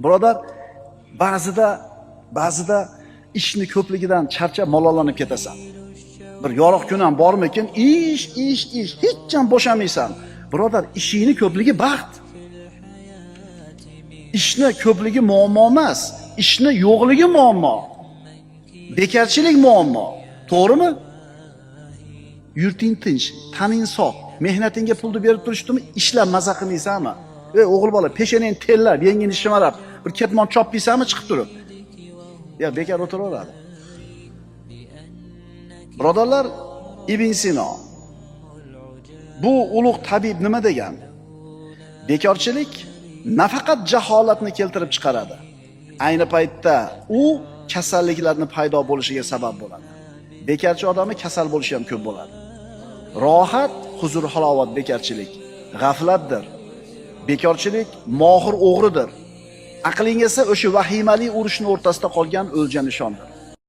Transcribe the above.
Birodar, ba'zida ishni ko'pligidan charchab malollanib ketasan. Bir yorug' kun ham bormikin, ish, hech ham bo'shamaysan. Birodar, ishingni ko'pligi baxt. Ishni ko'pligi muammo emas, ishni yo'qligi muammo. Bekarchilik muammo. To'g'rimi? Yurting tinch, taning sog', mehnatingga pulni berib turishdimi, ishlab maza qilmaysanmi? Ey o'g'il bola, peshanang tellab, yengini shimarab, bir ketmon chopmaysanmi chiqib turib? Ya bekar o'tiraveradi. Birodarlar, Ibn Sino bu ulug' tabib nima degan? Bekorchilik nafaqat jaholatni keltirib chiqaradi. Ayni paytda u kasalliklarning paydo bo'lishiga sabab bo'ladi. Bekarchi odamni kasal bo'lishi ham ko'p bo'ladi. Rohat, huzur, halovat bekarchilik, g'aflatdir. Bekorchilik mohir o'g'ridir. Aqlinga esa o'sha vahimali urushning o'rtasida qolgan o'lja nishondir.